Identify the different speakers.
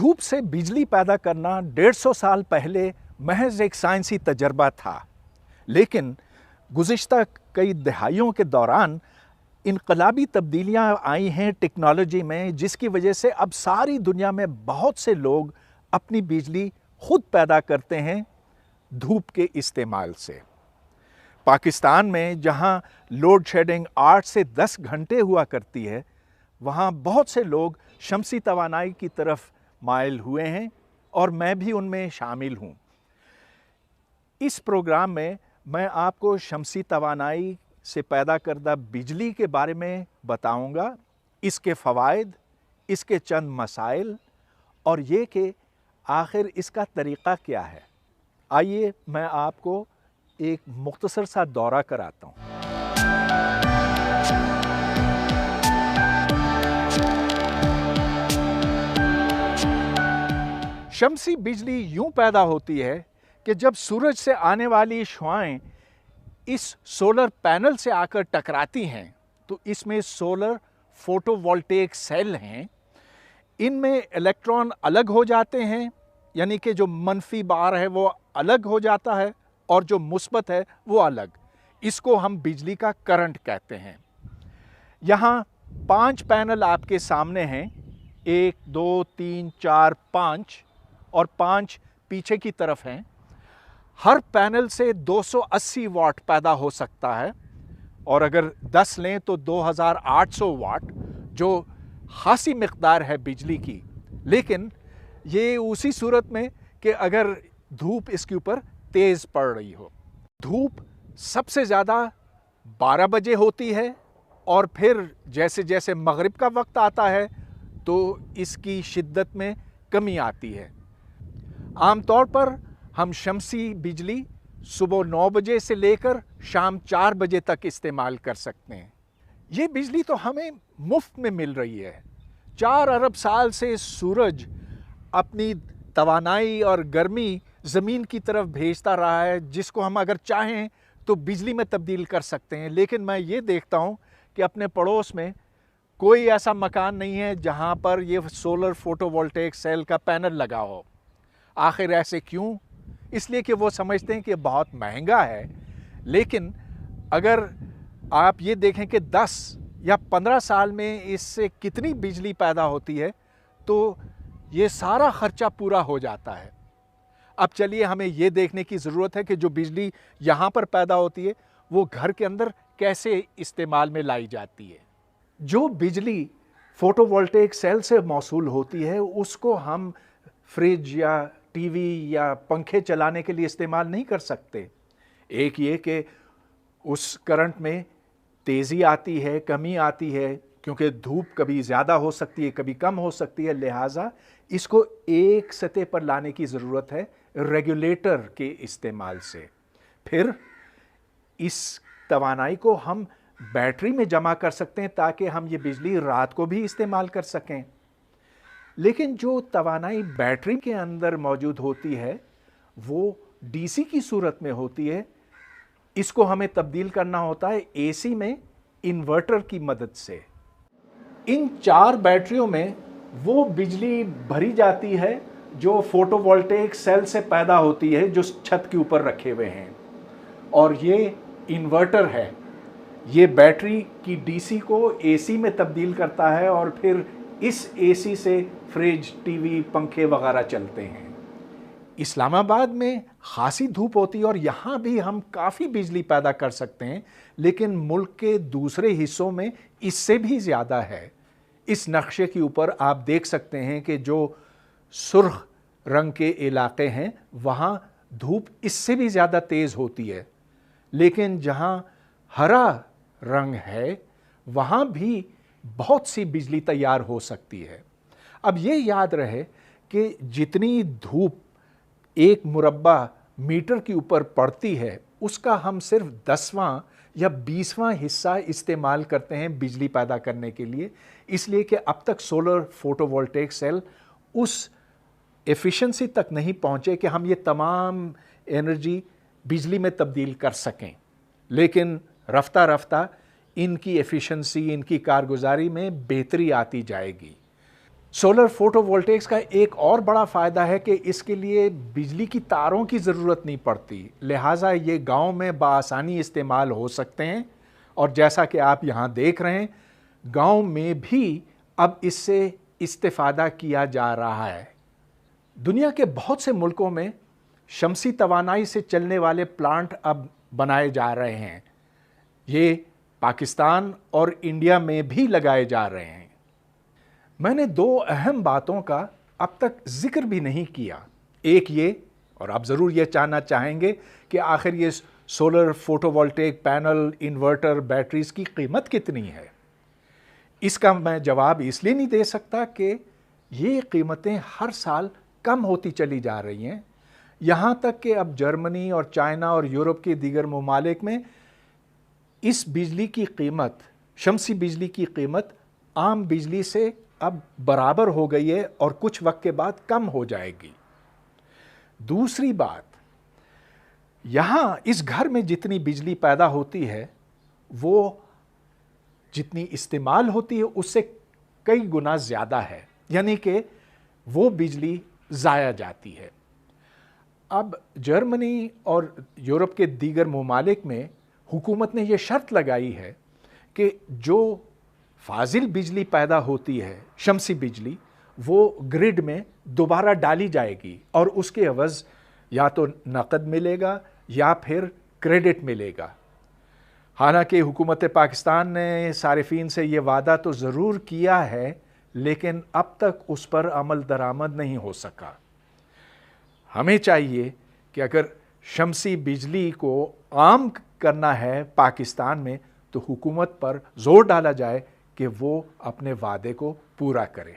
Speaker 1: धूप से बिजली पैदा करना 150 साल पहले महज एक साइंसी तजर्बा था, लेकिन गुज़िश्ता कई दहाइयों के दौरान इनकलाबी तब्दीलियां आई हैं टेक्नोलॉजी में, जिसकी वजह से अब सारी दुनिया में बहुत से लोग अपनी बिजली खुद पैदा करते हैं धूप के इस्तेमाल से। पाकिस्तान में जहां लोड शेडिंग 8 से 10 घंटे हुआ करती है, वहां बहुत से लोग शमसी तवानाई की तरफ माइल हुए हैं और मैं भी उनमें शामिल हूं। इस प्रोग्राम में मैं आपको शमसी तवानाई से पैदा करदा बिजली के बारे में बताऊंगा, इसके फ़वाइद, इसके चंद मसाइल और ये कि आखिर इसका तरीक़ा क्या है। आइए मैं आपको एक मुख्तसर सा दौरा कराता हूँ। शमसी बिजली यूं पैदा होती है कि जब सूरज से आने वाली शुआएं इस सोलर पैनल से आकर टकराती हैं तो इसमें सोलर फोटोवोल्टेइक सेल हैं। इनमें इलेक्ट्रॉन अलग हो जाते हैं, यानी कि जो मनफी बार है वो अलग हो जाता है और जो मुस्बत है वो अलग। इसको हम बिजली का करंट कहते हैं। यहाँ 5 पैनल आपके सामने हैं, 1 2 3 4 5 और 5 पीछे की तरफ हैं। हर पैनल से 280 वाट पैदा हो सकता है और अगर 10 लें तो 2800 वाट, जो खासी मिक़दार है बिजली की। लेकिन ये उसी सूरत में कि अगर धूप इसके ऊपर तेज़ पड़ रही हो। धूप सबसे ज़्यादा 12 बजे होती है और फिर जैसे जैसे मगरिब का वक्त आता है तो इसकी शिद्दत में कमी आती है। आमतौर पर हम शमसी बिजली सुबह 9 बजे से लेकर शाम 4 बजे तक इस्तेमाल कर सकते हैं। ये बिजली तो हमें मुफ्त में मिल रही है। 4 अरब साल से सूरज अपनी तवानाई और गर्मी ज़मीन की तरफ भेजता रहा है, जिसको हम अगर चाहें तो बिजली में तब्दील कर सकते हैं। लेकिन मैं ये देखता हूँ कि अपने पड़ोस में कोई ऐसा मकान नहीं है जहाँ पर ये सोलर फोटोवोल्टेइक सेल का पैनल लगा हो। आखिर ऐसे क्यों? इसलिए कि वो समझते हैं कि बहुत महंगा है। लेकिन अगर आप ये देखें कि 10 या 15 साल में इससे कितनी बिजली पैदा होती है तो ये सारा खर्चा पूरा हो जाता है। अब चलिए हमें ये देखने की ज़रूरत है कि जो बिजली यहाँ पर पैदा होती है वो घर के अंदर कैसे इस्तेमाल में लाई जाती है। जो बिजली फोटोवोल्टेइक सेल से मौसूल होती है उसको हम फ्रिज या टीवी या पंखे चलाने के लिए इस्तेमाल नहीं कर सकते। एक ये कि उस करंट में तेज़ी आती है, कमी आती है, क्योंकि धूप कभी ज़्यादा हो सकती है, कभी कम हो सकती है। लिहाजा इसको एक सतह पर लाने की ज़रूरत है रेगुलेटर के इस्तेमाल से। फिर इस तवानाई को हम बैटरी में जमा कर सकते हैं ताकि हम ये बिजली रात को भी इस्तेमाल कर सकें। लेकिन जो तवानाई बैटरी के अंदर मौजूद होती है वो डीसी की सूरत में होती है। इसको हमें तब्दील करना होता है एसी में इन्वर्टर की मदद से। इन 4 बैटरियों में वो बिजली भरी जाती है जो फोटोवोल्टेइक सेल से पैदा होती है, जो छत के ऊपर रखे हुए हैं। और ये इन्वर्टर है, ये बैटरी की डीसी को एसी में तब्दील करता है और फिर इस एसी से फ्रिज, टीवी, पंखे वगैरह चलते हैं। इस्लामाबाद में खासी धूप होती है और यहाँ भी हम काफ़ी बिजली पैदा कर सकते हैं, लेकिन मुल्क के दूसरे हिस्सों में इससे भी ज़्यादा है। इस नक्शे के ऊपर आप देख सकते हैं कि जो सुर्ख रंग के इलाके हैं वहाँ धूप इससे भी ज़्यादा तेज़ होती है, लेकिन जहाँ हरा रंग है वहाँ भी बहुत सी बिजली तैयार हो सकती है। अब ये याद रहे कि जितनी धूप 1 मुरब्बा मीटर के ऊपर पड़ती है उसका हम सिर्फ 10वां या 20वां हिस्सा इस्तेमाल करते हैं बिजली पैदा करने के लिए, इसलिए कि अब तक सोलर फोटोवोल्टेइक सेल उस एफिशिएंसी तक नहीं पहुँचे कि हम ये तमाम एनर्जी बिजली में तब्दील कर सकें। लेकिन रफ्ता रफ्ता इनकी एफिशिएंसी, इनकी कारगुजारी में बेहतरी आती जाएगी। سولر فوٹو وولٹیکس کا ایک اور بڑا فائدہ ہے کہ اس کے لیے بجلی کی تاروں کی ضرورت نہیں پڑتی، لہٰذا یہ گاؤں میں بآسانی استعمال ہو سکتے ہیں، اور جیسا کہ آپ یہاں دیکھ رہے ہیں گاؤں میں بھی اب اس سے استفادہ کیا جا رہا ہے۔ دنیا کے بہت سے ملکوں میں شمسی توانائی سے چلنے والے پلانٹ اب بنائے جا رہے ہیں، یہ پاکستان اور انڈیا میں بھی لگائے جا رہے ہیں۔ میں نے دو اہم باتوں کا اب تک ذکر بھی نہیں کیا، ایک یہ، اور آپ ضرور یہ جاننا چاہیں گے کہ آخر یہ solar photovoltaic panel, inverter, batteries کی قیمت کتنی ہے؟ اس کا میں جواب اس لیے نہیں دے سکتا کہ یہ قیمتیں ہر سال کم ہوتی چلی جا رہی ہیں، یہاں تک کہ اب جرمنی اور چائنا اور یورپ کے دیگر ممالک میں اس بجلی کی قیمت، شمسی بجلی کی قیمت عام بجلی سے اب برابر ہو گئی ہے اور کچھ وقت کے بعد کم ہو جائے گی۔ دوسری بات، یہاں اس گھر میں جتنی بجلی پیدا ہوتی ہے وہ جتنی استعمال ہوتی ہے اس سے کئی گنا زیادہ ہے، یعنی کہ وہ بجلی ضائع جاتی ہے۔ اب جرمنی اور یورپ کے دیگر ممالک میں حکومت نے یہ شرط لگائی ہے کہ جو فاضل بجلی پیدا ہوتی ہے، شمسی بجلی، وہ گرڈ میں دوبارہ ڈالی جائے گی اور اس کے عوض یا تو نقد ملے گا یا پھر کریڈٹ ملے گا۔ حالانکہ حکومت پاکستان نے صارفین سے یہ وعدہ تو ضرور کیا ہے، لیکن اب تک اس پر عمل درآمد نہیں ہو سکا۔ ہمیں چاہیے کہ اگر شمسی بجلی کو عام کرنا ہے پاکستان میں تو حکومت پر زور ڈالا جائے کہ وہ اپنے وعدے کو پورا کرے۔